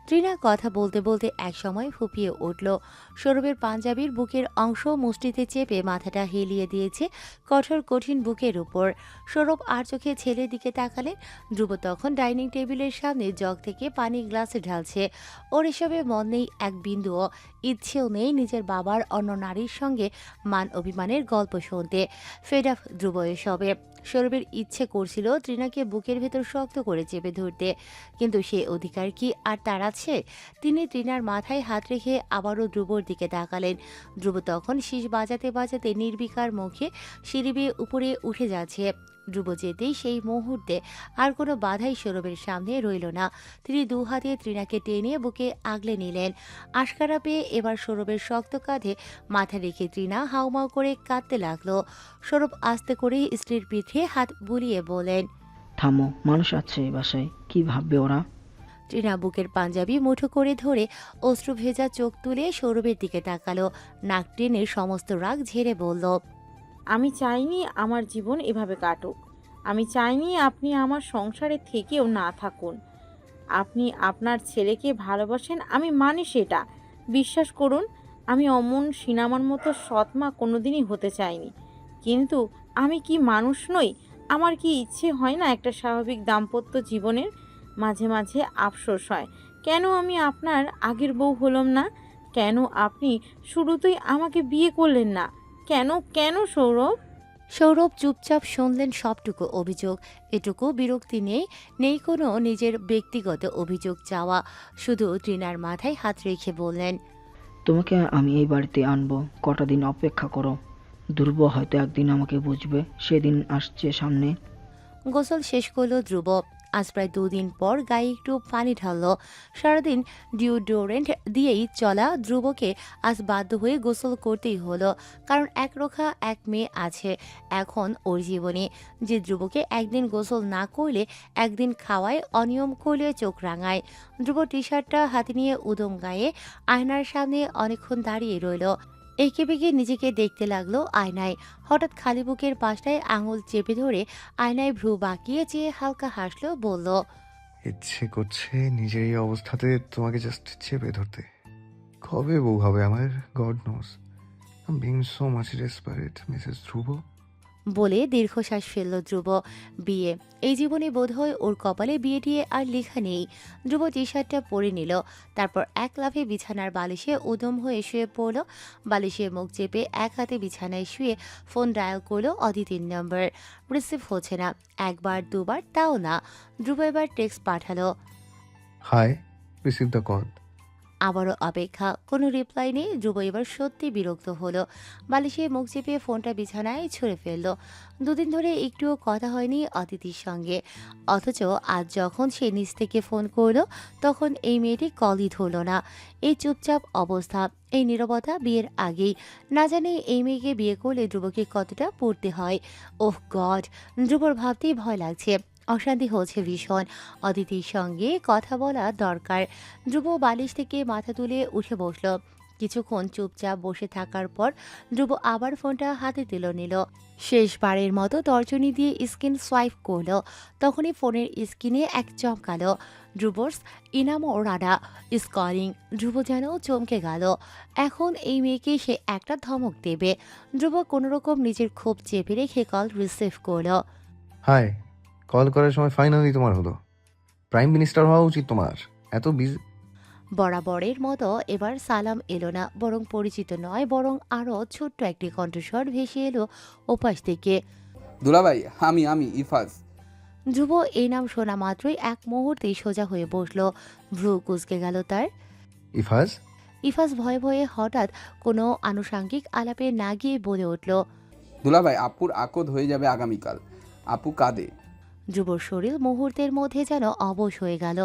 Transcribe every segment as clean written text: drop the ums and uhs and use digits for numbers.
তৃণা কথা বলতে বলতে একসময় ফুপিয়ে উঠল। সৌরভের পাঞ্জাবির বুকের অংশ মুষ্টিতে চেপে মাথাটা হেলিয়ে দিয়েছে কঠোর কঠিন বুকের উপর। সৌরভ আর চোখে ছেলের দিকে তাকালেন। ধ্রুব তখন ডাইনিং টেবিলের সামনে জগ থেকে পানি গ্লাসে ঢালছে। ওর এসবে মন নেই এক বিন্দুও। ইচ্ছেও নেই নিজের বাবার অন্য নারীর সঙ্গে মান অভিমানের গল্প শুনতে। ফেড আপ ধ্রুব এসবে। সৌরভের ইচ্ছে করছিল তৃণাকে বুকের ভেতর শক্ত করে চেপে ধরতে, কিন্তু সে অধিকার কি আর তার আছে? তিনি তৃণার মাথায় হাত রেখে আবারও ধ্রুবর দিকে তাকালেন। ধ্রুব তখন শীষ বাজাতে বাজাতে নির্বিকার মুখে সিঁড়ি বেয়ে উপরে উঠে যাচ্ছে। ধ্রুব যেতেই সেই মুহূর্তে আর কোনো বাধাই সৌরভের সামনে রইল না। তিনি দু হাতে তৃণাকে টেনে বুকে আগলে নিলেন। আশকারা পেয়ে এবার সৌরভের শক্ত কাঁধে মাথা রেখে তৃণা হাউমাউ করে কাঁদতে লাগলো। সৌরভ আস্তে করে স্ত্রীর পিঠে হাত বুলিয়ে বলেন, থামো, মানুষ আছে এ বাসায়, কি ভাববে ওরা? তৃণা বুকের পাঞ্জাবি মুঠো করে ধরে অশ্রু ভেজা চোখ তুলে সৌরভের দিকে তাকালো। নাক টেনে সমস্ত রাগ ঝেড়ে বলল, আমি চাইনি আমার জীবন এভাবে কাটুক। আমি চাইনি আপনি আমার সংসারে থেকেও না থাকুন। আপনি আপনার ছেলেকে ভালোবাসেন, আমি মানি সেটা। বিশ্বাস করুন, আমি অমন সিনেমার মতো সৎ মা কোনোদিনই হতে চাইনি। কিন্তু আমি কি মানুষ নই? আমার কি ইচ্ছে হয় না একটা স্বাভাবিক দাম্পত্য জীবনের? মাঝে মাঝে আফসোস হয়, কেন আমি আপনার আগের বউ হলাম না? কেন আপনি শুরুতেই আমাকে বিয়ে করলেন না? কেন কেন সৌরভ? সৌরভ চুপচাপ শুনলেন সবটুকু অভিযোগ। এটুকু বিরক্তি নেই, নেই কোনো নিজের ব্যক্তিগত অভিযোগ চাওয়া। শুধু তৃণার মাথায় হাত রেখে বললেন, তোমাকে আমি এই বাড়িতে আনবো, কটা দিন অপেক্ষা করো। ধ্রুব হয়তো একদিন আমাকে বুঝবে, সেদিন আসছে সামনে। গোসল শেষ করলো ধ্রুব। আজ প্রায় 2 দিন পর গায়ে একটু পানি ঢাললো। সারাদিন ডিওডোরেন্ট দিয়েই চলা ধ্রুবকে আজ বাধ্য হয়ে গোসল করতেই হলো, কারণ একরোখা এক মেয়ে আছে এখন ওর জীবনে, যে ধ্রুবকে একদিন গোসল না করলে একদিন খাওয়ায়, অনিয়ম করলে চোখ রাঙায়। ধ্রুব টি শার্টটা হাতে নিয়ে উদম গায়ে আয়নার সামনে অনেকক্ষণ দাঁড়িয়ে রইল। এঁকে বেঁকে নিজেকে দেখতে লাগলো আয়নায়। হঠাৎ খালি বুকের পাশটায় আঙুল চেপে ধরে আয়নায় ভ্রু বাঁকিয়ে চেয়ে হালকা হাসলো, বলল, ইচ্ছে করছে নিজের এই অবস্থাতে তোমাকে জাস্ট চেপে ধরতে। কবে বউ হবে আমার, god knows. I am being so much desperate, Mrs Dhruba. বলে দীর্ঘশ্বাস ফেলল ধ্রুব। বিয়ে, এই জীবনে বোধহয় ওর কপালে বিয়ে টিয়ে আর লেখা নেই। ধ্রুব টি শার্টটা পরে নিল, তারপর এক লাফে বিছানার বালিশে উদম হয়ে শুয়ে পড়ল। বালিশে মুখ চেপে এক হাতে বিছানায় শুয়ে ফোন ডায়াল করলো অদিতির নম্বর। রিসিভ হচ্ছে না, একবার দুবার তাও না। ধ্রুব এবার টেক্সট পাঠালো, হাই, রিসিভ দ্য কল। আবারও অপেক্ষা, কোনো রিপ্লাই নেই। ধ্রুব এবার সত্যি বিরক্ত হলো। বালিশে মুখ চেপে ফোনটা বিছানায় ছুঁড়ে ফেললো। 2 দিন ধরে একটুও কথা হয়নি অদিতির সঙ্গে, অথচ আজ যখন সে নিজ থেকে ফোন করলো তখন এই মেয়েটি কলই ধরল না। এই চুপচাপ অবস্থা, এই নীরবতা বিয়ের আগেই। না জানি এই মেয়েকে বিয়ে করলে ধ্রুবকে কতটা পড়তে হয়। ওহ গড, ধ্রুবর ভাবতেই ভয় লাগছে, অশান্তি হচ্ছে ভীষণ। অদিতির সঙ্গে কথা বলা দরকার। ধ্রুব বালিশ থেকে মাথা তুলে উঠে বসল। কিছুক্ষণ চুপচাপ বসে থাকার পর ধ্রুব আবার ফোনটা হাতে নিল। শেষবারের মতো তর্জনী দিয়ে স্ক্রিন সোয়াইপ করল। তখনই ফোনের স্ক্রিনে এক চমকালো, ধ্রুবর্স ইনামো রাডা ইজ কলিং। ধ্রুব যেন চমকে গেল। এখন এই মেয়েকে সে একটা ধমক দেবে। ধ্রুব কোনোরকম নিজের ক্ষোভ চেপে রেখে কল রিসিভ করল। হাই, কল করার সময় ফাইনালি তোমার হলো। প্রাইম মিনিস্টার হওয়া উচিত তোমার, এত বিজি। বরাবরের মতো এবার সালাম এলো না, বরং পরিচিত নয়, বরং আরও ছোট্ট একটি কণ্ঠস্বর ভেসে এলো ওপাশ থেকে। দুলাভাই, আমি ইফাজ। ধ্রুব এই নাম শোনা মাত্রই এক মুহূর্তেই সোজা হয়ে বসলো। ভ্রু কুঁচকে গেল তার। ইফাজ? ইফাজ ভয়ে ভয়ে হঠাৎ কোনো আনুষাঙ্গিক আলাপে না গিয়ে বলে উঠল, দুলাভাই, আপুর আকদ হয়ে যাবে আগামীকাল। আপু কাঁদে। ধ্রুবর শরীর মুহূর্তের মধ্যে যেন অবশ হয়ে গেল।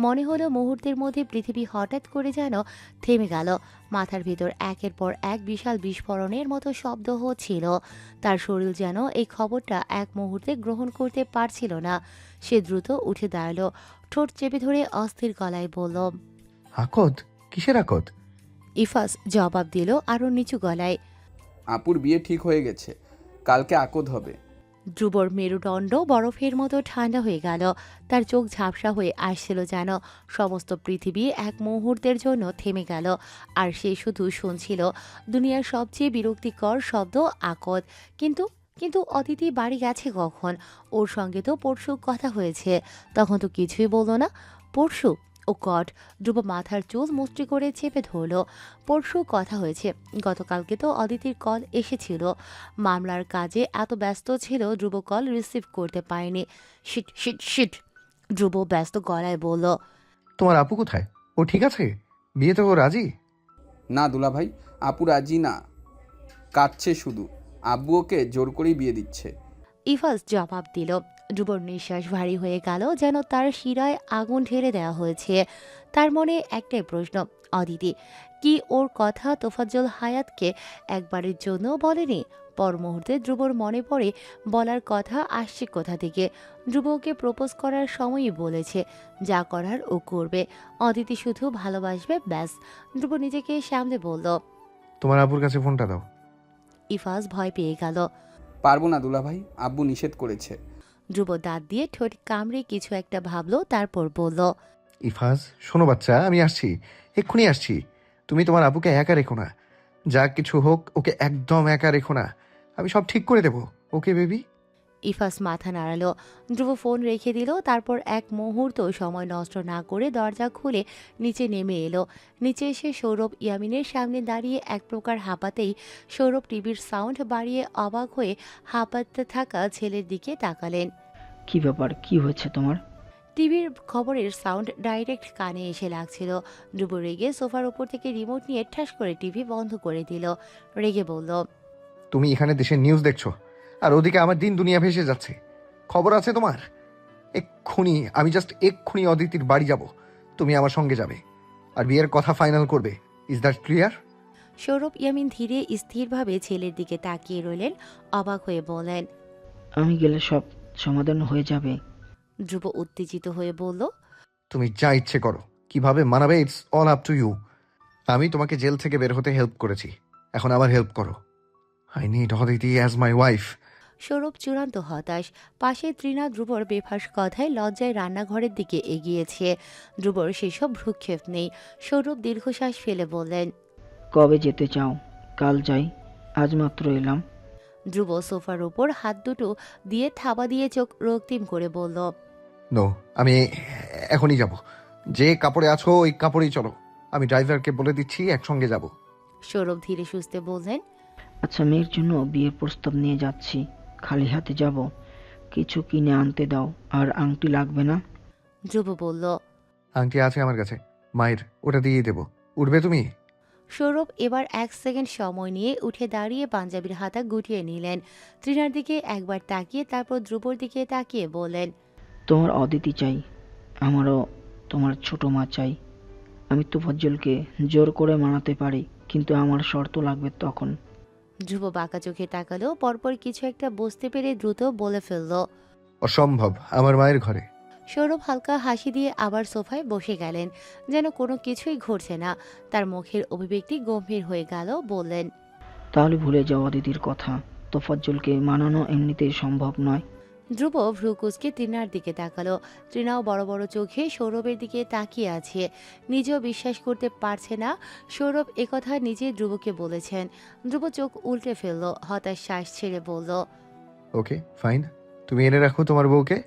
মনে হলো মুহূর্তের মধ্যে পৃথিবী হঠাৎ করে যেন থেমে গেল। মাথার ভিতর একের পর এক বিশাল বিস্ফোরণের মতো শব্দ হচ্ছিল। তার শরীর যেন এই খবরটা এক মুহূর্তে গ্রহণ করতে পারছিল না। সে দ্রুত উঠে দাঁড়ালো, ঠোঁট চেপে ধরে অস্থির গলায় বলল, আকদ? কিসের আকদ? ইফাস জবাব দিল আরও নিচু গলায়, আপুর বিয়ে ঠিক হয়ে গেছে, কালকে আকদ হবে। ধ্রুবর মেরুদণ্ড বরফের মতো ঠান্ডা হয়ে গেল। তার চোখ ঝাপসা হয়ে আসছিল যেন। সমস্ত পৃথিবী এক মুহূর্তের জন্য থেমে গেল, আর সে শুধু শুনছিল দুনিয়ার সবচেয়ে বিরক্তিকর শব্দ, আকত। কিন্তু কিন্তু অদিতি বাড়ি গেছে কখন? ওর সঙ্গে তো পরশু কথা হয়েছে, তখন তো কিছুই বললো না। পরশু? ও গড! ধ্রুব মাথার চুল মুষ্টি করে চেপে ধরল। পরশু কথা হয়েছে? গতকালকে তো অদিতির কল এসেছিল। মামলার কাজে এত ব্যস্ত ছিল ধ্রুব কল রিসিভ করতে পারেনি। Shit shit shit! ধ্রুব ব্যস্ত গলায় বলল। তোমার আপু কোথায়? ও ঠিক আছে? বিয়েতে ও রাজি? না দুলাভাই, আপু রাজি না, কাঁদছে শুধু। আব্বু ওকে জোর করেই বিয়ে দিচ্ছে। ইফাজ জবাব দিল। ধ্রুবর নিঃশ্বাস ভারী হয়ে গেল, যেন তার শিরায় আগুন ঢেলে দেওয়া হয়েছে। তার মনে একটাই প্রশ্ন, অদিতি কি ওর কথা তোফাজ্জল হায়াতকে একবারের জন্য বলেনি? পর মুহূর্তে ধ্রুবর মনে পড়ে বলার কথা আসছে কোথা থেকে। ধ্রুব ওকে প্রপোজ করার সময়ই বলেছে যা করার ও করবে, অদিতি শুধু ভালোবাসবে, ব্যাস। ধ্রুব নিজেকে সামলে বলল। তোমার আপুর কাছে ফোনটা দাও। ইফাজ ভয় পেয়ে গেল। পারবো না দুলাভাই, আব্বু নিষেধ করেছে। ধ্রুব দাঁত দিয়ে ঠোঁট কামড়ে কিছু একটা ভাবলো, তারপর বলল। ইফাজ, শোনো বাচ্চা, আমি আসছি, এক্ষুনি আসছি। তুমি তোমার আপুকে একা রেখো না। যা কিছু হোক, ওকে একদম একা রেখো না। আমি সব ঠিক করে দেবো। Okay baby? ইফাস মাথা নাড়ালো। ধ্রুব ফোন রেখে দিল, তারপর এক মুহূর্ত সময় নষ্ট না করে দরজা খুলে নিচে নেমে এলো। নিচে এসে সৌরভ ইয়ামিনের সামনে দাঁড়িয়ে এক প্রকার হাঁপাতেই সৌরভ টিভির সাউন্ড বাড়িয়ে অবাক হয়ে হাঁপাতে থাকা ছেলের দিকে তাকালেন। কি ব্যাপার, কি হয়েছে তোমার? টিভির খবরের সাউন্ড ডাইরেক্ট কানে এসে লাগছিল। ধ্রুব রেগে সোফার উপর থেকে রিমোট নিয়ে ঠাস করে টিভি বন্ধ করে দিল। রেগে বলল। তুমি এখানে দেশের নিউজ দেখছো, আর ওদিকে আমার দিন দুনিয়া ভেসে যাচ্ছে। খবর আছে তোমার? এক্ষুনি অদিতির বাড়ি যাব। তুমি আমার সঙ্গে যাবে, আর বিয়ের কথা ফাইনাল করবে। Is that clear? Sourav Yamin ধীরে স্থিরভাবে ছেলের দিকে তাকিয়ে রইলেন, অবাক হয়ে বলেন। আমি গেলে সব সমাধান হয়ে যাবে। ধ্রুব উত্তেজিত হয়ে বলল। তুমি যা ইচ্ছে করো, কিভাবে মানাবে it's all up to you. আমি তোমাকে জেল থেকে বের হতে হেল্প করেছি, এখন আবার হেল্প করো। I need Aditi as my wife. Sourav চূড়ান্ত হতাশ। পাশে তৃণা ধ্রুবর বেফাস কথায় লজ্জায় রান্নাঘরের দিকে এগিয়েছে। ধ্রুবর সেসব ভ্রুক্ষেপ নেই। সৌরভ দীর্ঘশ্বাস ফেলে বললেন। কবে যেতে চাও? কাল যাই, আজ মাত্র এলাম। ধ্রুব সোফার উপর হাত দুটো দিয়ে থাবা দিয়ে চোখ রক্তিম করে বলল। নো, আমি এখনই যাব। যে কাপড়ে আছো ওই কাপড়েই চলো। আমি ড্রাইভারকে বলে দিচ্ছি, একসঙ্গে যাব। সৌরভ ধীরে সুস্থে বললেন। আচ্ছা, মেয়ের জন্য বিয়ের প্রস্তাব নিয়ে যাচ্ছি, খালি হাতে যাব। কিছু কিনে আনতে দাও, আর আংটি লাগবে না? ধ্রুব বলল। আংটি আছে আমার কাছে, মায়ের, ওটা দিয়ে দেবো। উঠবে তুমি? সৌরভ এবার 1 সেকেন্ড সময় নিয়ে উঠে দাঁড়িয়ে পাঞ্জাবির হাতা গুটিয়ে নিলেন। তৃণার দিকে একবার তাকিয়ে তারপর ধ্রুবর দিকে তাকিয়ে বললেন। তোমার অদিতি চাই, আমারও তোমার ছোট মা চাই। আমি তোফাজ্জলকে জোর করে মানাতে পারি, কিন্তু আমার শর্ত লাগবে তখন। ধ্রুব বাঁকা চোখে তাকালো, পরপর কিছু একটা বুঝতে পেরে দ্রুত বলে ফেলল। অসম্ভব, আমার মায়ের ঘরে। সৌরভ হালকা হাসি দিয়ে আবার সোফায় বসে গেলেন, যেন কোনো কিছুই ঘটছে না। তার মুখের অভিব্যক্তি গম্ভীর হয়ে গেল, বললেন। তাহলে ভুলে যাও অদিতির কথা। তোফাজ্জলকে মানানো এমনিতেই সম্ভব নয়। ধ্রুব ভ্রুকুচকে তৃণার দিকে তাকালো। তৃণাও বড় বড় চোখে সৌরভের দিকে তাকিয়ে আছে। নিজেও বিশ্বাস করতে পারছে না সৌরভ একথা নিজে ধ্রুবকে বলেছেন। ধ্রুব চোখ উল্টে ফেলল, হতাশ শ্বাস ছেড়ে বলল। ওকে ফাইন, তুমি এনে রাখো তোমার বউকে,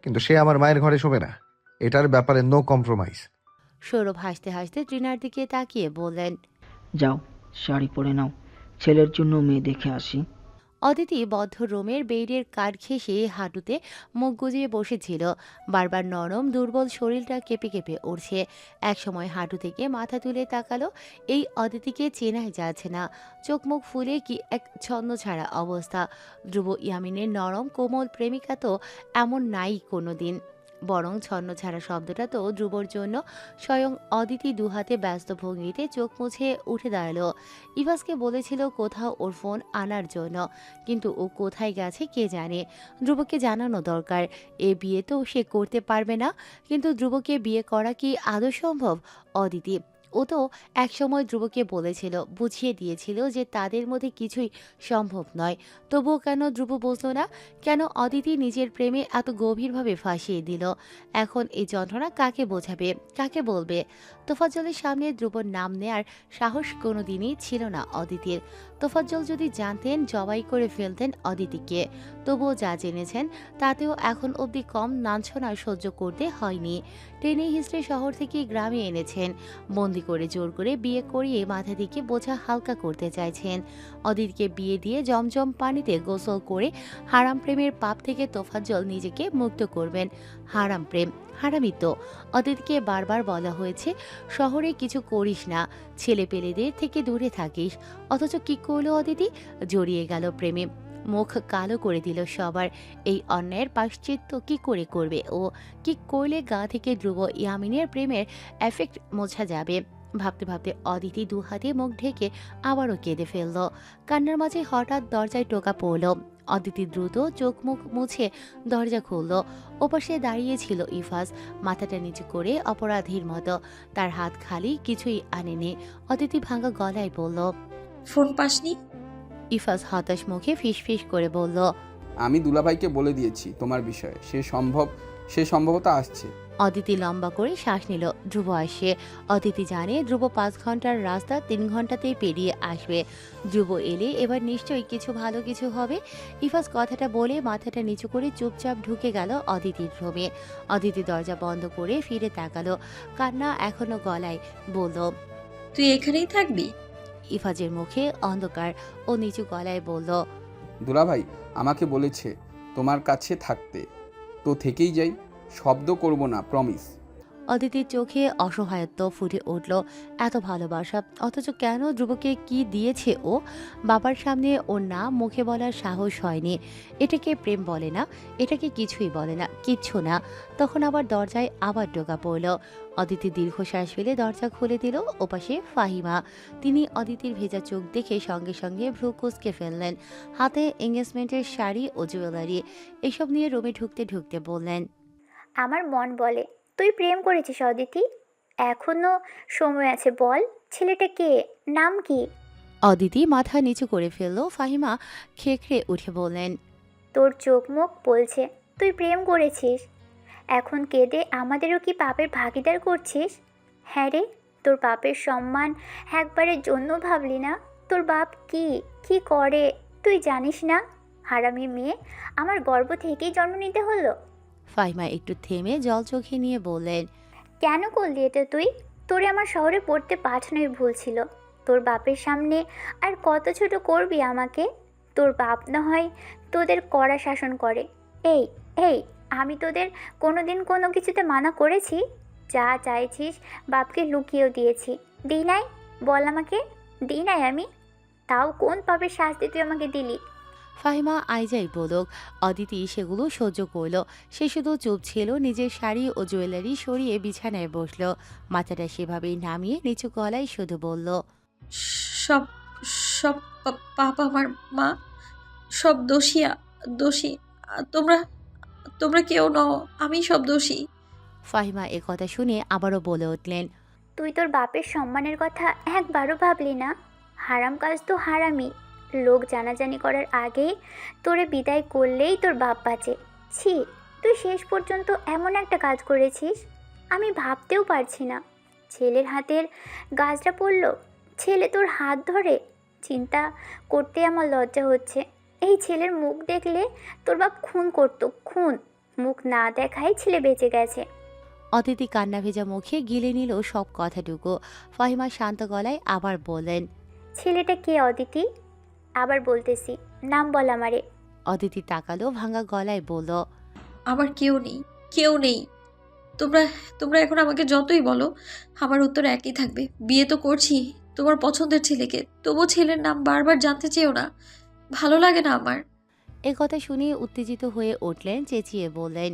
কিন্তু সে আমার মায়ের ঘরে শোবে না। এটার ব্যাপারে নো কম্প্রোমাইজ। সৌরভ হাসতে হাসতে তৃণার দিকে তাকিয়ে বললেন। যাও, শাড়ি পরে নাও, ছেলের জন্য মেয়ে দেখে আসি। অদিতি বদ্ধ রোমের বেডের কাঠ ঘেঁষে হাঁটুতে মুখ গুজিয়ে বসেছিল। বারবার নরম দুর্বল শরীরটা কেঁপে কেঁপে উঠছে। একসময় হাঁটু থেকে মাথা তুলে তাকালো। এই অদিতিকে চেনাই যাচ্ছে না। চোখ মুখ ফুলে কি এক ছন্নছাড়া অবস্থা। ধ্রুব ইয়ামিনের নরম কোমল প্রেমিকা তো এমন নাই কোনো দিন। বরং ছন্নছাড়া শব্দটা তো ধ্রুবর জন্য। স্বয়ং অদিতি দুহাতে ব্যস্ত ভঙ্গিতে চোখ মুছে উঠে দাঁড়ালো। ইভাসকে বলেছিল কোথাও ওর ফোন আনার জন্য, কিন্তু ও কোথায় গেছে কে জানে। ধ্রুবকে জানানো দরকার। এ বিয়ে তো সে করতে পারবে না, কিন্তু ধ্রুবকে বিয়ে করা কি আদৌ সম্ভব? অদিতি ও তো একসময় ধ্রুবকে বলেছিল, বুঝিয়ে দিয়েছিল যে তাদের মধ্যে কিছুই সম্ভব নয়। তবুও কেন ধ্রুব বুঝল না? কেন অদিতি নিজের প্রেমে এত গভীরভাবে ফাঁসিয়ে দিল? এখন এই যন্ত্রণা কাকে বোঝাবে, কাকে বলবে? তোফাজ্জলের সামনে ধ্রুবর নাম নেয়ার সাহস কোনোদিনই ছিল না অদিতির। তোফাজ্জল যদি জানতেন জবাই করে ফেলতেন অদিতিকে। তবুও যা জেনেছেন তাতেও এখন অবধি কম লাঞ্ছনা সহ্য করতে হয়নি। টেনে হিস্ট্রি শহর থেকে গ্রামে এনেছেন, বন্দি করে জোর করে বিয়ে করিয়ে মাথা থেকে বোঝা হালকা করতে চাইছেন। অদিতিকে বিয়ে দিয়ে জমজম পানিতে গোসল করে হারাম প্রেমের পাপ থেকে তোফাজ্জল নিজেকে মুক্ত করবেন। হারাম প্রেম, হারামই তো। অদিতিকে বারবার বলা হয়েছে শহরে কিছু করিস না, ছেলে পেলেদের থেকে দূরে থাকিস। অথচ কি করলো অদিতি? জড়িয়ে গেল প্রেমে, মুখ কালো করে দিল সবার। এই অন্যায়ের পাশ্চিত্য কি করে করবে ও? কি করলে গা থেকে ধ্রুব ইয়ামিনের প্রেমের এফেক্ট মোছা যাবে? ভাবতে ভাবতে অদিতি দু হাতে মুখ ঢেকে আবারও কেঁদে ফেলল। কান্নার মাঝে হঠাৎ দরজায় টোকা পড়ল। অদিতি দ্রুত চোখ মুখ মুছে দরজা খুলল। ওপাশে দাঁড়িয়েছিল ইফাজ, মাথাটা নিচু করে অপরাধীর মতো। তার হাত খালি, কিছুই আনেনি। অদিতি ভাঙা গলায় বলল। ফোন পাসনি? ইফাজ হতাশ মুখে ফিসফিস করে বলল। আমি দুলাভাইকে বলে দিয়েছি তোমার বিষয়ে, সে সম্ভবত আসছে। অদিতি লম্বা করে শ্বাস নিল। ধ্রুব আসে। অদিতি জানে ধ্রুব 5 ঘন্টার রাস্তা 3 ঘন্টাতেই পেরিয়ে আসবে। ধ্রুব এলে এবার নিশ্চয়ই কিছু ভালো কিছু হবে। ইফাজ কথাটা বলে মাথাটা নিচু করে চুপচাপ ঢুকে গেল অদিতির রুমে। অদিতি দরজা বন্ধ করে ফিরে তাকালো, কান্না এখনো গলায়। বলল। তুই এখানেই থাকবি? ইফাজের মুখে অন্ধকার। ও নিচু গলায় বলল। দুলাভাই আমাকে বলেছে তোমার কাছে থাকতে, তো থেকেই যাই, শব্দ করব না, প্রমিস। অদিতির চোখে অসহায়ত্ব ফুটে উঠল। এত ভালোবাসা, অথচ কেন ধ্রুবকে কি দিয়েছে ও? বাবার সামনে ওর নাম মুখে বলার সাহস হয়নি। এটাকে প্রেম বলে না, এটাকে কিছুই বলে না, কিচ্ছু না। তখন আবার দরজায় আবার ঢোকা পড়ল। অদিতি দীর্ঘশ্বাস ফেলে দরজা খুলে দিল। ওপাশে ফাহিমা। তিনি অদিতির ভেজা চোখ দেখে সঙ্গে সঙ্গে ভ্রু কুঁচকে ফেললেন। হাতে এঙ্গেজমেন্টের শাড়ি ও জুয়েলারি, এসব নিয়ে রুমে ঢুকতে ঢুকতে বললেন। আমার মন বলে তুই প্রেম করেছিস অদিতি, এখনো সময় আছে, বল ছেলেটা কে, নাম কি? অদিতি মাথা নিচু করে ফেলল। ফাহিমা খেঁকড়ে উঠে বললেন। তোর চোখ মুখ বলছে তুই প্রেম করেছিস, এখন কেঁদে আমাদেরও কি পাপের ভাগিদার করছিস? হ্যাঁ রে, তোর বাপের সম্মান একবারের জন্য ভাবলি না? তোর বাপ কি কি করে তুই জানিস না? হারামি মেয়ে, আমার গর্ভ থেকেই জন্ম নিতে হলো। ফাহিমা একটু থেমে জল চোখে নিয়ে বললেন। কেন করলি এটা তুই? তোরে আমার শহরে পড়তে পাঠানোই ভুল ছিল। তোর বাপের সামনে আর কত ছোট করবি আমাকে? তোর বাপ না হয় তোদের কড়া শাসন করে। এই এই আমি তোদের কোনোদিন কোনো কিছুতে মানা করেছি? যা চাইছিস বাপকে লুকিয়েও দিয়েছি। দিই নাই? বল আমাকে, দিই নাই আমি? তাও কোন পাপের শাস্তি তুই আমাকে দিলি? ফাহিমা আইজাই বলুক, অদিতি সেগুলো সহ্য করল। সে শুধু চুপ ছিল। নিজের শাড়ি ও জুয়েলারি সরিয়ে বিছানায় বসলো। মাথাটা সেভাবেই নামিয়ে নিচু গলায় শুধু বলল। সব সব পাপ আমার মা, সব দোষী। তোমরা তোমরা কেউ নও, আমি সব দোষী। ফাহিমা কথা শুনে আবারও বলে উঠলেন। তুই তোর বাপের সম্মানের কথা একবারও ভাবলি না? হারাম কাজ তো হারামি। লোক জানাজানি করার আগে তোরে বিদায় করলেই তোর বাপ বাঁচে। ছি, তুই শেষ পর্যন্ত এমন একটা কাজ করেছিস, আমি ভাবতেও পারছি না। ছেলের হাতের গাছটা পড়ল, ছেলে তোর হাত ধরে। চিন্তা করতে আমার লজ্জা হচ্ছে। এই ছেলের মুখ দেখলে তোর বাপ খুন করতো, খুন। মুখ না দেখায় ছেলে বেঁচে গেছে। অদিতি কান্না ভেজা মুখে গিলে নিল সব কথাটুকু। ফাহিমা শান্ত গলায় আবার বললেন। ছেলেটা কে অদিতি? আবার বলতেছি, নাম বল আমারে। অদিতি তাকালো, ভাঙা গলায় বলল। আমার কেউ নেই, কেউ নেই। তোমরা তোমরা এখন আমাকে যতই বলো আমার উত্তর একই থাকবে। বিয়ে তো করছি তোমার পছন্দের ছেলেকে, তবু ছেলের নাম বারবার জানতে চেয়েও না, ভালো লাগে না আমার। কথা শুনে উত্তেজিত হয়ে উঠলেন, চেঁচিয়ে বললেন।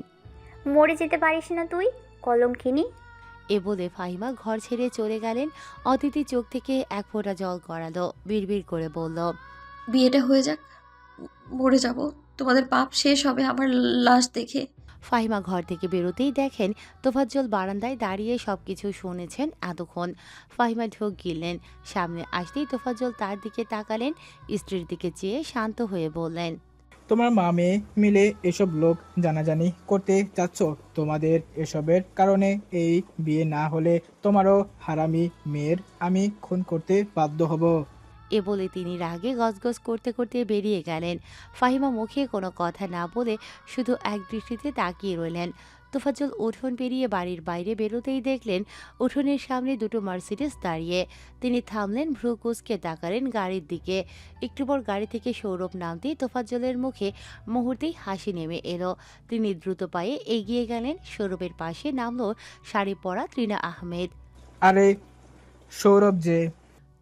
মরে যেতে পারিস না তুই, কলঙ্কিনী? বলে ফাহিমা ঘর ছেড়ে চলে গেলেন। অদিতি চোখ থেকে এক ফোঁটা জল গড়ালো, বিড়বিড় করে বলল। বিয়েটা হয়ে যাক, মরে যাব, তোমাদের পাপ শেষ হবে আমার লাশ দেখে। ফাহিমা ঘর থেকে বেরোতেই দেখেন তোফাজ্জল বারান্দায় দাঁড়িয়ে সবকিছু শুনেছেন এতক্ষণ। ফাহিমা ঢোক গিললেন। সামনে আসতেই তোফাজ্জল তার দিকে তাকালেন, স্ত্রীর দিকে চেয়ে শান্ত হয়ে বললেন, তোমার মা মেয়ে মিলে এসব লোক জানাজানি করতে চাচ্ছ। তোমাদের এসবের কারণে এই বিয়ে না হলে তোমারও হারামি মেয়ের আমি খুন করতে বাধ্য হব। এ বলে তিনি রাগে গজগজ করতে করতে বেরিয়ে গেলেন। ফাহিমা মুখে কোনো কথা না বলে শুধু এক দৃষ্টিতে তাকিয়ে রইলেন। তোফাজ্জল উঠোন পেরিয়ে বাড়ির বাইরে বেরোতেই দেখলেন উঠোনের সামনে দুটো মার্সিডিজ দাঁড়িয়ে। তিনি থামলেন, ভ্রু কুঁচকে তাকালেন গাড়ির দিকে। একটু পর গাড়ি থেকে সৌরভ নামতেই তোফাজ্জলের মুখে মুহূর্তেই হাসি নেমে এলো। তিনি দ্রুত পায়ে এগিয়ে গেলেন। সৌরভের পাশে নামলো শাড়ি পরা তৃণা আহমেদ। আরে সৌরভ যে।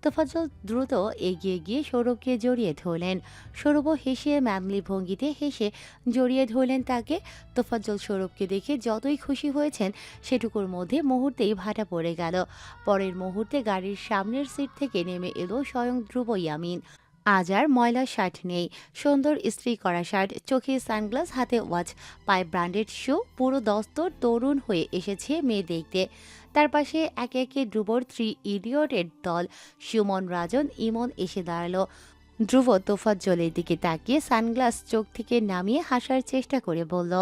তোফাজ্জল দ্রুত এগিয়ে গিয়ে সৌরভকে জড়িয়ে ধরলেন। সৌরভও হেসে ম্যামলি ভঙ্গিতে হেসে জড়িয়ে ধরলেন তাকে। তোফাজ্জল সৌরভকে দেখে যতই খুশি হয়েছেন সেটুকুর মধ্যে মুহূর্তেই ভাটা পড়ে গেল। পরের মুহূর্তে গাড়ির সামনের সিট থেকে নেমে এলো স্বয়ং ধ্রুব ইয়ামিন। আজ আর ময়লা শার্ট নেই, সুন্দর ইস্ত্রি করা শার্ট, চোখে সানগ্লাস, হাতে ওয়াচ, পায়ে ব্র্যান্ডেড শু, পুরো দস্তর তরুণ হয়ে এসেছে মেয়ে দেখতে। তার পাশে একে একে ধ্রুবর 3 ইডিয়টের দল, সুমন, রাজন, ইমন এসে দাঁড়ালো। ধ্রুব তোফাজ্জলের দিকে তাকিয়ে সানগ্লাস চোখ থেকে নামিয়ে হাসার চেষ্টা করে বলল,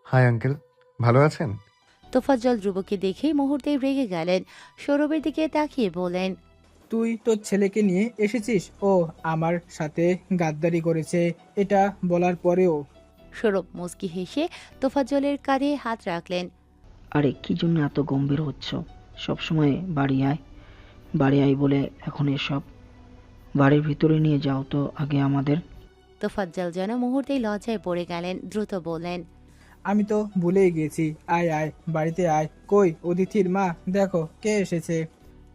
হাই আঙ্কেল, ভালো আছেন? তোফাজ্জল ধ্রুবকে দেখেই মুহূর্তেই রেগে গেলেন। সৌরভের দিকে তাকিয়ে বলেন, তুই তোর ছেলেকে নিয়ে এসেছিস, ও আমার সাথে গাদ্দারি করেছে এটা বলার পরেও। সৌরভ মুচকি হেসে তোফাজ্জলের কাঁধে হাত রাখলেন। আরে কি জন্য এত গম্ভীর হচ্ছ? সবসময় বাড়ি আয় বাড়ি আয় বলে এখন এসব? বাড়ির ভিতরে নিয়ে যাও তো আগে আমাদের। তোফাজ্জল যেন মুহূর্তেই লজ্জায় পড়ে গেলেন। দ্রুত বললেন, আমি তো ভুলেই গেছি। আয় আয় বাড়িতে আয়। কই অতিথির মা, দেখো কে এসেছে।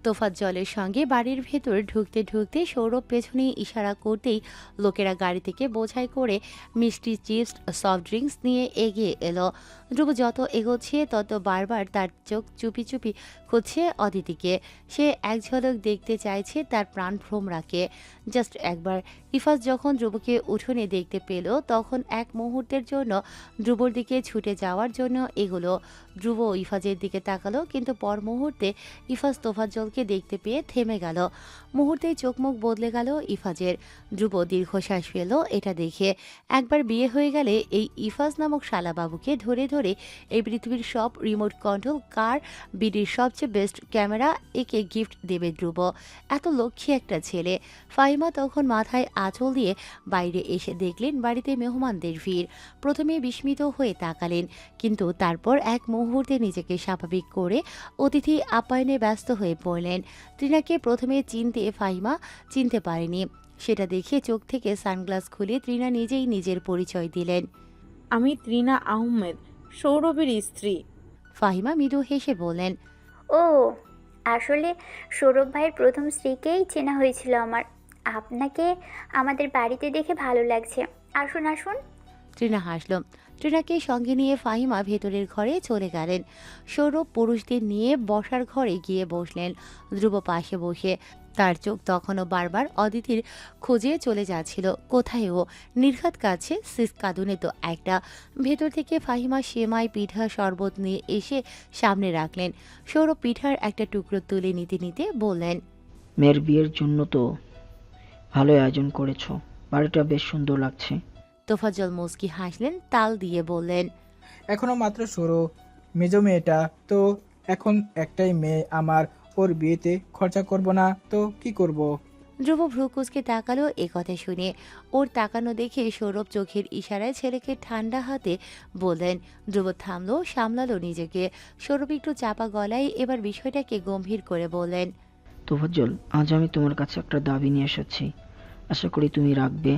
তোফাজ্জলের সঙ্গে বাড়ির ভেতর ঢুকতে ঢুকতে সৌরভ পেছনে ইশারা করতেই লোকেরা গাড়ি থেকে বোঝাই করে মিষ্টি, চিপস, সফট ড্রিঙ্কস নিয়ে এগিয়ে এলো। ধ্রুব যত এগোচ্ছে তত বারবার তার চোখ চুপি চুপি খুঁজছে অদিতিকে। সে এক ঝলক দেখতে চাইছে তার প্রাণ ভ্রমরাকে, জাস্ট একবার। ইফাজ যখন ধ্রুবকে উঠোনে দেখতে পেল তখন এক মুহূর্তের জন্য ধ্রুবর দিকে ছুটে যাওয়ার জন্য এগোলো। ধ্রুব ইফাজের দিকে তাকালো, কিন্তু পর মুহূর্তে ইফাজ তোফাজ্জলকে দেখতে পেয়ে থেমে গেল। মুহূর্তেই চোখ মুখ বদলে গেল ইফাজের। ধ্রুব দীর্ঘশ্বাস ফেল এটা দেখে। একবার বিয়ে হয়ে গেলে এই ইফাজ নামক শালাবাবুকে ধরে ধরে এই পৃথিবীর সব রিমোট কন্ট্রোল কার, বিডির সবচেয়ে বেস্ট ক্যামেরা একে গিফট দেবে ধ্রুব। এত লক্ষ্মী একটা ছেলে। ফাহিমা তখন মাথায় আঁচল দিয়ে বাইরে এসে দেখলেন বাড়িতে মেহমানদের ভিড়। প্রথমে বিস্মিত হয়ে তাকালেন, কিন্তু তারপর এক মুহূর্তে নিজেকে স্বাভাবিক করে অতিথি আপ্যায়নে ব্যস্ত হয়ে পড়লেন। তৃণাকে প্রথমে ফাহিমা চিনতে পারেনি। সেটা দেখে চোখ থেকে সানগ্লাস খুলে তৃণা নিজেই নিজের পরিচয় দিলেন। আমি তৃণা আহমেদ, সৌরভের স্ত্রী। ফাহিমা মৃদু হেসে বললেন, ও, আসলে সৌরভ ভাইয়ের প্রথম স্ত্রীকেই চেনা হয়েছিল আমার। আপনাকে আমাদের বাড়িতে দেখে ভালো লাগছে। আসুন আসুন। তৃণা হাসল। তৃণাকে সঙ্গে নিয়ে ফাহিমা ভেতরের ঘরে চলে গেলেন। সৌরভ পুরুষদের নিয়ে বসার ঘরে গিয়ে বসলেন। ধ্রুব পাশে বসে। তার চোখ তখনও বারবার অদিতির খোঁজে চলে যাচ্ছিল। কোথায় ও? নির্ঘাত কাছে সিস কাঁদুনে তো একটা। ভেতর থেকে ফাহিমা সেমাই, পিঠা, শরবত নিয়ে এসে সামনে রাখলেন। সৌরভ পিঠার একটা টুকরো তুলে নিতে নিতে বললেন, মেয়ের বিয়ের জন্য তো ভালোই আয়োজন করেছো, বাড়িটা বেশ সুন্দর লাগছে। তোফাজ্জল মুচকি হাসলেন, তাল দিয়ে বললেন, এখনো মাত্র শুরু। মেজো মেয়েটা তো এখন একটাই মেয়ে আমার, ওর বিয়েতে খরচা করব না তো কি করব। ধ্রুব ভ্রু কুঁচকে তাকালো এ কথা শুনে। ওর তাকানো দেখে সৌরভ চোখের ইশারায় ছেলেকে ঠান্ডা হাতে বললেন। ধ্রুব থামলো, সামলালো নিজেকে। সৌরভ একটু চাপা গলায় এবার বিষয়টাকে গম্ভীর করে বললেন, তোফাজ্জল, আজ আমি তোমার কাছে একটা দাবি নিয়ে এসেছি, আশা করি তুমি রাখবে।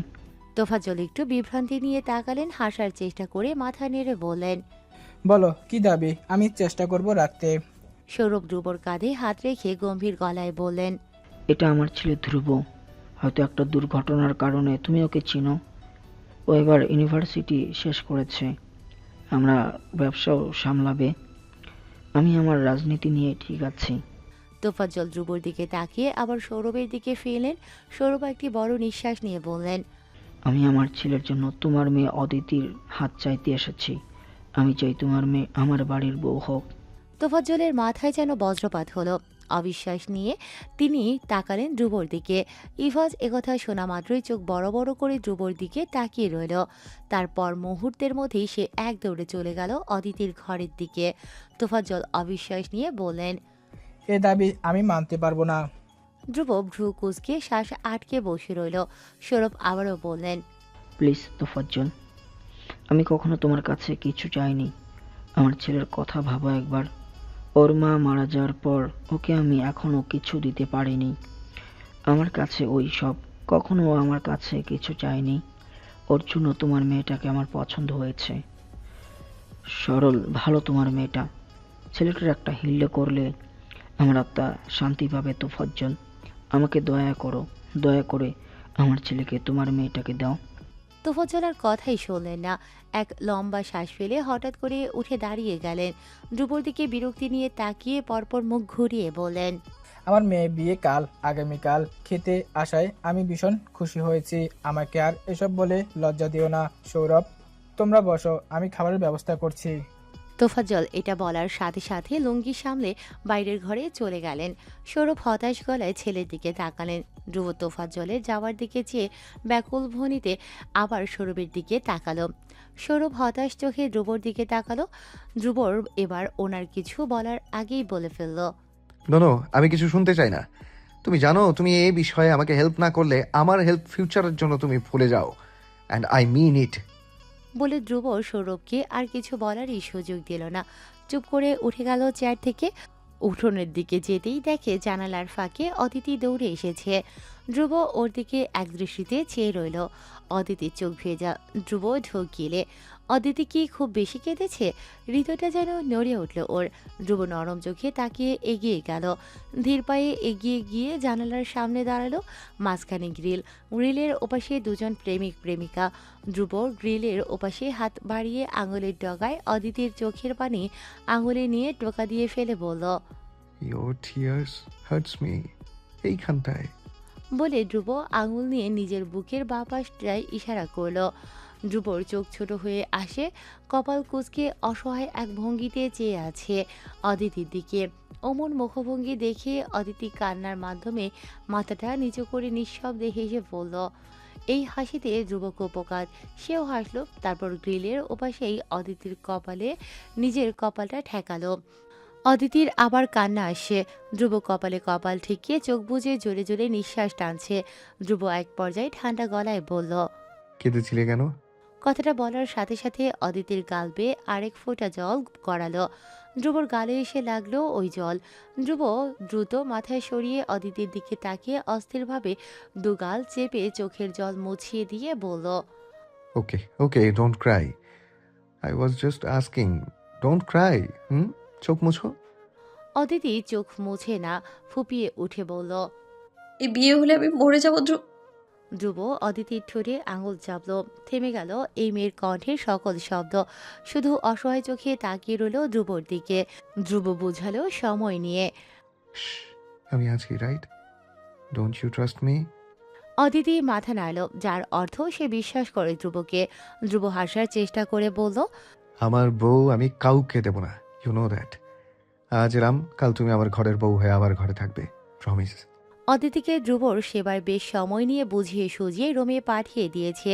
তোফাজ্জল একটু বিভ্রান্তি নিয়ে তাকালেন, হাসার চেষ্টা করে মাথা নেড়ে বললেন, বলো কি দাবি, আমি চেষ্টা করব রাখতে। সৌরভ ধ্রুবর কাঁধে হাত রেখে গম্ভীর গলায় বললেন, এটা আমার ছেলে ধ্রুব। হয়তো একটা দুর্ঘটনার কারণে তুমি ওকে চিনো। ও এবার ইউনিভার্সিটি শেষ করেছে, আমরা ব্যবসাও সামলাবে। আমি আমার রাজনীতি নিয়ে ঠিক আছি। তোফাজ্জল ধ্রুবর দিকে তাকিয়ে আবার সৌরভের দিকে ফিরলেন। সৌরভ একটি বড় নিঃশ্বাস নিয়ে বললেন, আমি আমার ছেলের জন্য তোমার মেয়ে অদিতির হাত চাইতে এসেছি। আমি চাই তোমার মেয়ে আমার বাড়ির বউ হোক। তোফাজ্জলের মাথায় যেন বজ্রপাত হলো। অবিশ্বাস নিয়ে তিনি তাকালেন ধ্রুবর দিকে। ইভাজ একথা শোনা মাত্রই চোখ বড় বড় করে ধ্রুবর দিকে তাকিয়ে রইল। তারপর মুহূর্তের মধ্যেই সে এক দৌড়ে চলে গেল অদিতির ঘরের দিকে। তোফাজ্জল অবিশ্বাস নিয়ে বললেন, এ দাবি আমি মানতে পারবো না। ধ্রুব ভ্রু কুঁচকে শ্বাস আটকে বসে রইল। সৌরভ আবারও বললেন, প্লিজ তোফাজ্জল, আমি কখনো তোমার কাছে কিছু চাইনি। আমার ছেলের কথা ভাবো একবার। ওর মা মারা যাওয়ার পর ওকে আমি এখনো কিছু দিতে পারিনি। আমার কাছে ওই সব, কখনো ও আমার কাছে কিছু চায়নি। ওর জন্য তোমার মেয়েটাকে আমার পছন্দ হয়েছে। সরল ভালো তোমার মেয়েটা। ছেলেটার একটা হিল্লে করলে আমার আত্মা শান্তি পাবে। তোফাজ্জল, আমাকে দয়া করো, দয়া করে আমার ছেলেকে তোমার মেয়েটাকে দাও। তোফাজ্জল আর কথাই শুনলেন না। এক লম্বা শ্বাস ফেলে হঠাৎ করে উঠে দাঁড়িয়ে গেলেন। ধ্রুবর দিকে বিরক্তি নিয়ে তাকিয়ে পরপর মুখ ঘুরিয়ে বললেন, আমার মেয়ে বিয়ে কাল, আগামীকাল খেতে আসায় আমি ভীষণ খুশি হয়েছি। আমাকে আর এসব বলে লজ্জা দিও না। সৌরভ, তোমরা বসো, আমি খাবারের ব্যবস্থা করছি। তোফাজ্জল এটা বলার সাথে সাথে লুঙ্গি সামলে বাইরের ঘরে চলে গেলেন। সৌরভ হতাশ গলায় ছেলের দিকে তাকালেন। ধ্রুব তোফাজ্জলের যাওয়ার দিকে চেয়ে ব্যাকুল ভনিতে আবার সৌরভের দিকে তাকালো। সৌরভ হতাশ চোখে ধ্রুবর দিকে তাকালো। ধ্রুবর এবার ওনার কিছু বলার আগেই বলে ফেলল, নো, আমি কিছু শুনতে চাই না। তুমি জানো, তুমি এই বিষয়ে আমাকে হেল্প না করলে আমার হেল্প ফিউচারের জন্য তুমি ভুলে যাও, অ্যান্ড আই মিন ইট। বলে ধ্রুব সৌরভকে আর কিছু বলারই সুযোগ দিল না। চুপ করে উঠে গেল চেয়ার থেকে। উঠোনের দিকে যেতেই দেখে জানালার ফাঁকে অদিতি দৌড়ে এসেছে। ধ্রুব ওর দিকে একদৃষ্টিতে চেয়ে রইল। অদিতির চোখ ভেজা। ধ্রুব ঢোক গিলে। অদিতি কি খুব বেশি কেঁদেছে? হৃদয়টা যেন নড়ে উঠল ওর। ধ্রুব নরম চোখে তাকিয়ে এগিয়ে গেল। ধীর পায়ে এগিয়ে গিয়ে জানালার সামনে দাঁড়ালো। মাঝখানে গ্রিল। গ্রিলের ওপাশে দুজন প্রেমিক প্রেমিকা। ধ্রুব গ্রিলের ওপাশে হাত বাড়িয়ে আঙুলের ডগায় অদিতির চোখের পানি আঙুলে নিয়ে টোকা দিয়ে ফেলে বলল, ইয়োর টিয়ার্স হার্টস মি। এইখানটায়। বলে ধ্রুব আঙুল নিয়ে নিজের বুকের বাঁ পাশটায় ইশারা করলো। ধ্রুবর চোখ ছোট হয়ে আসে। কপাল কুঁচকে অসহায় এক ভঙ্গিতে চেয়ে আছে অদিতির দিকে। অমন মুখভঙ্গি দেখে অদিতি কান্নার মাধ্যমে মাথাটা নিচু করে নিঃশব্দে হেসে বলল। এই হাসিতে ধ্রুব কোপকাত। সেও হাসলো। তারপর গ্রিলের ওপাশেই অদিতির কপালে নিজের কপালটা ঠেকালো। অদিতির আবার কান্না আসে। ধ্রুব কপালে কপাল ঠেকিয়ে চোখ বুজে জোরে জোরে নিঃশ্বাস টানছে। ধ্রুব এক পর্যায়ে ঠান্ডা গলায় বলল, কেঁদেছিলে কেন? কথাটা বলার সাথে সাথে অদিতির গাল বেয়ে আরেক ফোঁটা জল গড়ালো। ধ্রুবর গালে এসে লাগলো ওই জল। ধ্রুব দ্রুত মাথায় সরিয়ে অদিতির দিকে তাকিয়ে অস্থিরভাবে দুগাল চেপে চোখের জল মুছিয়ে দিয়ে বলল, okay, don't cry. I was just asking, don't cry. চোখ মুছো। অদিতি চোখ মুছে না, ফুপিয়ে উঠে বলল। এই বিয়ে হলে আমি মরে যাবো ধ্রুব অদিতির ঠোঁটে আঙুল চাপল। থেমে গেল এই মেয়ের কণ্ঠের সকল শব্দ। শুধু অসহায় চোখে তাকিয়ে রইল ধ্রুবর দিকে। ধ্রুব বুঝালো সময় নিয়ে। শ্, আমি আছি, right? Don't you trust me? Aditi মাথা নাড়ল, যার অর্থ সে বিশ্বাস করে ধ্রুবকে। ধ্রুব হাসার চেষ্টা করে বলল, আমার বউ আমি কাউকে দেব না, ইউ নো দ্যাট। আজ এলাম, কাল তুমি আমার ঘরের বউ হয়ে আবার ঘরে থাকবে, প্রমিস। অদিতিকে ধ্রুবর সেবার বেশ সময় নিয়ে বুঝিয়ে সুঝিয়ে রুমে পাঠিয়ে দিয়েছে।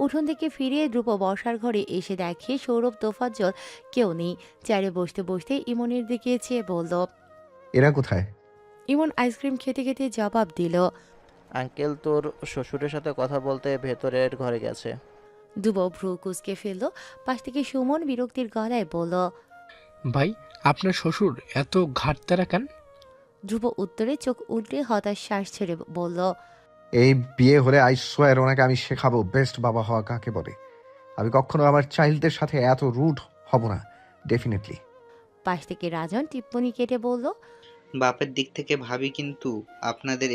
উঠোন থেকে ফিরে ধ্রুব বসার ঘরে এসে দেখে সৌরভ তোফাজ্জল কেউ নেই। চেয়ারে বসতে বসতে ইমনের দিকে চেয়ে বলল, এরা কোথায়? ইমন আইসক্রিম খেতে খেতে জবাব দিল, আঙ্কেল তোর শ্বশুরের সাথে কথা বলতে ভেতরের ঘরে গেছে। ধ্রুব ভ্রু কুঁচকে ফেলল। পাশ থেকে সুমন বিরক্তির গলায় বলল, ভাই, আপনার শ্বশুর এত ঘাটতেরা কেন? ধ্রুব উত্তরে চোখ উল্টে হতাশ শ্বাস ছেড়ে বলল, এই বিয়ে হলে আই সোয়ার ওনাকে আমি শেখাবো বেস্ট বাবা হওয়া কাকে বলে। আমি কখনো আমার চাইল্ডদের সাথে এত রুড হব না, ডেফিনেটলি। পাশ থেকে রাজন টিপ্পনি কেটে বলল, বাপের দিক থেকে ভাবি কিন্তু আপনাদের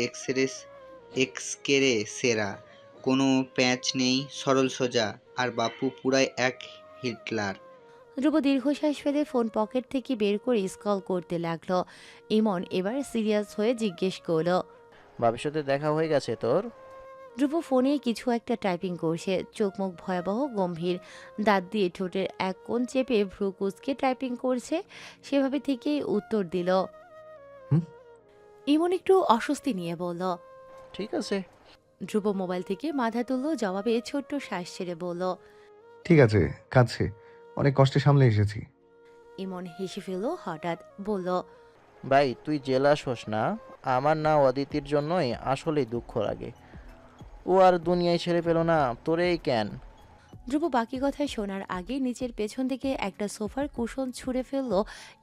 এক্সকেরে সেরা, কোনো প্যাঁচ নেই, সরল সোজা। আর বাপু পুরাই এক হিটলার। ধ্রুব দীর্ঘশ্বাস ফেলে ফোন পকেট থেকে বের করে স্কল করতে লাগলো। ইমন এবার সিরিয়াস হয়ে জিজ্ঞেস করলো, ভবিষ্যতে দেখা হয়ে গেছে তোর? ধ্রুব ফোনে কিছু একটা টাইপিং করছে, চোখ মুখ ভয়াবহ গম্ভীর, দাঁত দিয়ে ঠোঁটের এক কোণ চেপে ভ্রু কুঁচকে টাইপিং করছে। সেভাবে থেকেই উত্তর দিল। হুম? ইমন একটু অস্বস্তি নিয়ে বলল। ঠিক আছে। ধ্রুব মোবাইল থেকে মাথা তুলল, জবাবে ছোট্ট শ্বাস ছেড়ে বলল। ঠিক আছে, কাছে অনেক কষ্টে সামলে এসেছি। ইমন হেসে ফেলল হঠাৎ, বলল। ভাই তুই জেলাস হোস না, আমার না অদিতির জন্যই আসলেই দুঃখ লাগে। ও আর দুনিয়ায় ছেড়ে পেল না, তোরেই কেন। ধ্রুব বাকি কথা শোনার আগে নিচের পেছন থেকে একটা সোফার কুশন ছুঁড়ে ফেলল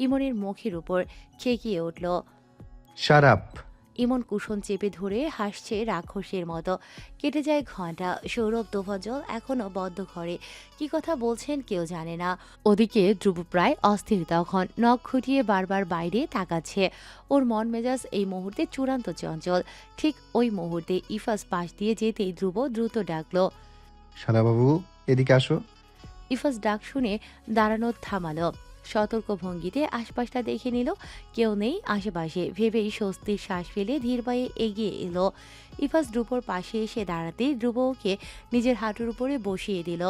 ইমনের মুখের উপর, খেকিয়ে উঠল। Shut up. ইমন কুশন চেপে ধরে হাসছে রাক্ষসের মতো। কেটে যায় ঘন্টা। সৌরভ তোফাজ্জল এখনো বদ্ধ ঘরে, কি কথা বলছেন কেউ জানে না। ওদিকে ধ্রুব প্রায় অস্থির, তখন নখ খুঁটিয়ে বারবার বাইরে তাকাচ্ছে। ওর মন মেজাজ এই মুহূর্তে চূড়ান্ত চঞ্চল। ঠিক ওই মুহূর্তে ইফাস পাশ দিয়ে যেতেই ধ্রুব দ্রুত ডাকল। শালাবাবু, এদিকে আসো। ইফাস ডাক শুনে দাঁড়ানো থামালো। সতর্ক ভঙ্গিতে আশপাশটা দেখে নিল, কেউ নেই আশেপাশে ভেবেই স্বস্তির শ্বাস ফেলে ধীর পায়ে এগিয়ে এলো। ইফাস ধ্রুবর পাশে এসে দাঁড়াতেই ধ্রুব ওকে নিজের হাঁটুর উপরে বসিয়ে দিল।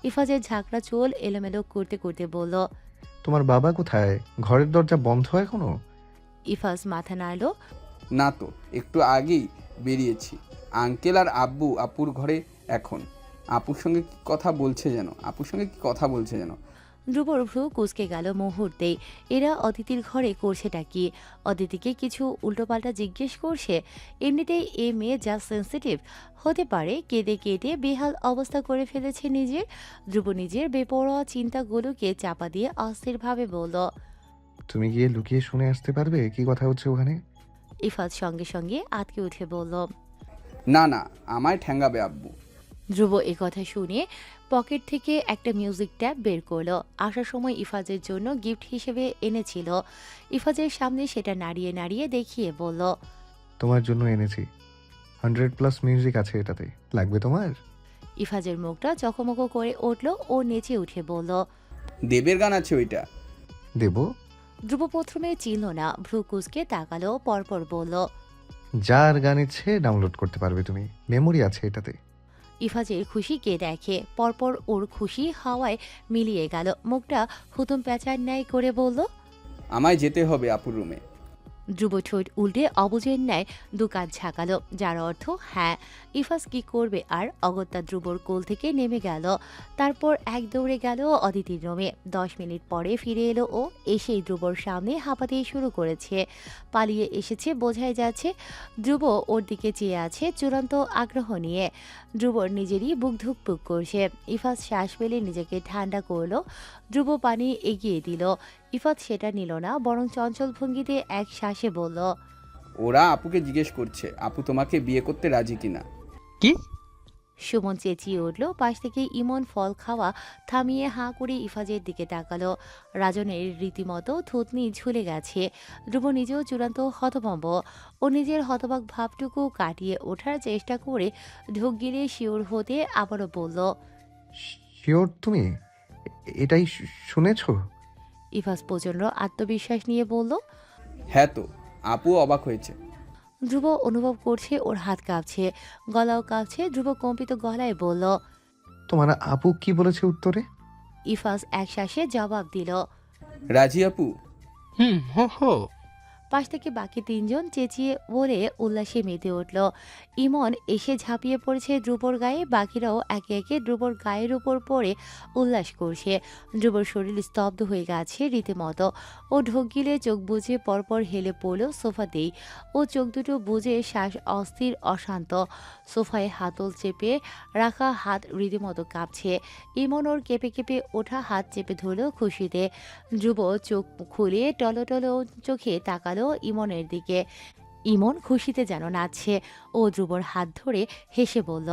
ইফাসের ঝাঁকড়া চুল এলোমেলো করতে করতে বলল। তোমার বাবা কোথায়? ঘরের দরজা বন্ধ এখনো? ইফাস মাথা নাড়ল। না তো, একটু আগেই বেরিয়েছি। আঙ্কেল আর আব্বু আপুর ঘরে এখন। আপুর সঙ্গে কি কথা বলছে যেন। ধ্রুবর ভ্রু কুঁচকে গেল মুহূর্তেই। এরা অদিতির ঘরে করছেটা কি? অদিতিকে কিছু উল্টোপাল্টা জিজ্ঞেস করছে? এমনিতেই এ মেয়ে যা সেন্সিটিভ, হতে পারে কেঁদে কেটে বেহাল অবস্থা করে ফেলেছে নিজের। ধ্রুব নিজের বেপরোয়া চিন্তাগুলোকে চাপা দিয়ে অস্থিরভাবে বলল। তুমি গিয়ে লুকিয়ে শুনে আসতে পারবে কি কথা হচ্ছে ওখানে? ইফাত সঙ্গে সঙ্গে আটকে উঠে বলল। না না, আমায় ঠ্যাঙ্গাবে আব্বু। ধ্রুব কথা শুনে পকেট থেকে একটা মিউজিক ট্যাব বের করলো। আসার সময় ইফাজের জন্য গিফট হিসেবে এনেছিল। ইফাজের সামনে সেটা নাড়িয়ে নাড়িয়ে দেখিয়ে বলল। তোমার জন্য এনেছি। 100+ মিউজিক আছে এটাতে, লাগবে তোমার? ইফাজের মুখটা চকমক করে উঠল। ও নেচে উঠে বলল। দেবের গান আছে ওইটা। দেব? ধ্রুব প্রথমে চিনল না, ভ্রু কুঁচকে তাকালো, পরপর বলল। যার গান ইচ্ছে ডাউনলোড করতে পারবে তুমি, মেমোরি আছে এটাতে। ইফাজের খুশি কে দেখে, পরপর ওর খুশি হাওয়ায় মিলিয়ে গেল। মুখটা হুতুম প্যাঁচার ন্যায় করে বলল। আমায় যেতে হবে আপুর রুমে। ধ্রুব ঠোঁট উল্টে অবুঝের ন্যায় দুকাত ঝাঁকালো, যার অর্থ হ্যাঁ। ইফাস কি করবে আর? অগত্যা ধ্রুবর কোল থেকে নেমে গেল। তারপর এক দৌড়ে গেল অদিতির রুমে। 10 মিনিট পরে ফিরে এলো ও। এসেই ধ্রুবর সামনে হাঁপাতে শুরু করেছে। পালিয়ে এসেছে বোঝাই যাচ্ছে। ধ্রুব ওর দিকে চেয়ে আছে চূড়ান্ত আগ্রহ নিয়ে। ধ্রুবর নিজেরই বুক ধুকপুক করছে। ইফাস শ্বাস ফেলে নিজেকে ঠান্ডা করলো। ধ্রুব পানি এগিয়ে দিল। ইফাত সেটা নিল না, বরং চঞ্চল ভঙ্গিতে এক শ্বাসে বলল। ওরা আপুকে জিজ্ঞেস করছে আপু তোমাকে বিয়ে করতে রাজি কিনা। কি? সুমন চেঁচিয়ে উঠল। পাশ থেকে ইমন ফল খাওয়া থামিয়ে হাঁ করে ইফাজের দিকে তাকালো। রাজনের রীতিমতো থুতনি ঝুলে গেছে। ধ্রুব নিজেও চূড়ান্ত হতভম্ব। ও নিজের হতবাক ভাবটুকু কাটিয়ে ওঠার চেষ্টা করে ঢোক গিলে শিওর হতে আবারও বলল। শিওর তুমি? এটাই শুনেছো? ইফাজ প্রচণ্ড আত্মবিশ্বাস নিয়ে বলল। হ্যাঁ তো, আপু অবাক হয়েছে। ধ্রুব অনুভব করছে ওর হাত কাঁপছে, গলাও কাঁপছে। ধ্রুব কম্পিত গলায় বলল। তোমার আপু কি বলেছে উত্তরে? ইফাজ এক শ্বাসে জবাব দিল। রাজি আপু। হো হো। পাশ থেকে বাকি 3 জন চেঁচিয়ে বলে উল্লাসে মেতে উঠল। ইমন এসে ঝাঁপিয়ে পড়েছে ধ্রুবর গায়ে। বাকিরাও একে একে ধ্রুবর গায়ের উপর পড়ে উল্লাস করছে। ধ্রুবর শরীর স্তব্ধ হয়ে গেছে রীতিমতো। ও ঢোক গিলে চোখ বুজে পরপর হেলে পড়ল সোফাতেই। ও চোখ দুটো বুজে শ্বাস অস্থির অশান্ত। সোফায় হাতল চেপে রাখা হাত রীতিমতো কাঁপছে। ইমন ওর কেঁপে কেঁপে ওঠা হাত চেপে ধরল খুশিতে। ধ্রুব চোখ খুলে টলটলো চোখে তাকালো ইমনের দিকে। ইমন খুশিতে যেন নাচছে। ও ধ্রুবর হাত ধরে হেসে বলল।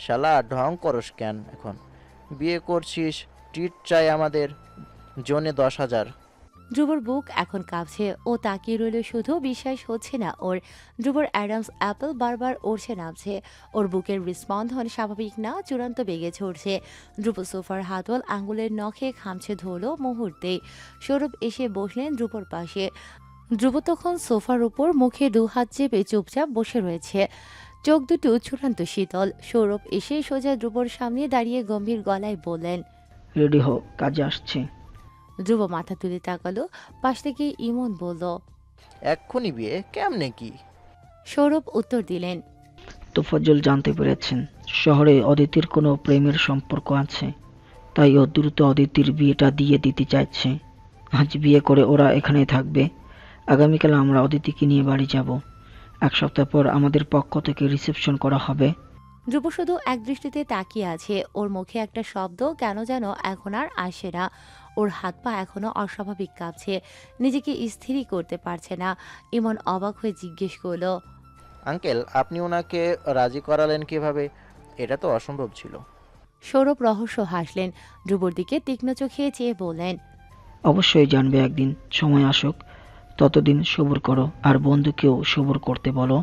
শালা ঢং করস কেন এখন? বিয়ে করছিস, ট্রিট চাই আমাদের, জনে 10,000। ধ্রুবর বুক এখন কাঁপছে। ও তাকিয়ে রইল শুধু, বিশ্বাস হচ্ছে না ওর। ধ্রুবর অ্যাডামস অ্যাপল বারবার ওড়ছে নামছে। ওর বুকের হৃস্পন্দন স্বাভাবিক না, চূড়ান্ত বেগে চড়ছে। ধ্রুব সোফার হাতল আঙ্গুলের নখে খামছে ধরল মুহূর্তেই। সৌরভ এসে বসলেন ধ্রুবর পাশে। ধ্রুব তখন সোফার উপর মুখে 2 হাত চেপে চুপচাপ বসে রয়েছে। চোখ দুটো চূড়ান্ত শীতল। সৌরভ এসে সোজা ধ্রুবর সামনে দাঁড়িয়ে গম্ভীর গলায় বললেন, রেডি হো, কাজে আসছে। ধ্রুব মাথা তুলে তাকালো। পাশ থেকে ইমন বলল, এক্ষুনি বিয়ে কেমনে কি? সৌরভ উত্তর দিলেন, তোফাজ্জল জানতে পেরেছেন শহরে অদিতির কোনো প্রেমের সম্পর্ক আছে, তাই ও দ্রুত অদিতির বিয়েটা দিয়ে দিতে চাইছে। আজ বিয়ে করে ওরা এখানেই থাকবে। আগামীকাল আমরা অদিতিকে নিয়ে বাড়ি যাব। 1 সপ্তাহ পর আমাদের পক্ষ থেকে রিসেপশন করা হবে। ধ্রুব শুধু একদৃষ্টিতে তাকিয়ে আছে। ওর মুখে একটা শব্দ কেন যেন এখন আর আসে না। ওর হাত পা এখনো অস্বাভাবিক কাঁপছে, নিজেকে স্থিরই করতে পারছে না। ইমন অবাক হয়ে জিজ্ঞেস করলো, আঙ্কেল, আপনি ওনাকে রাজি করালেন কিভাবে? এটা তো অসম্ভব ছিল। সৌরভ রহস্য হাসলেন। ধ্রুবর দিকে তীক্ষ্ণ চোখে চেয়ে বললেন, অবশ্যই জানবে একদিন, সময় আসুক। ততদিন সবুর করো আর বন্ধুকেও সবুর করতে বলো।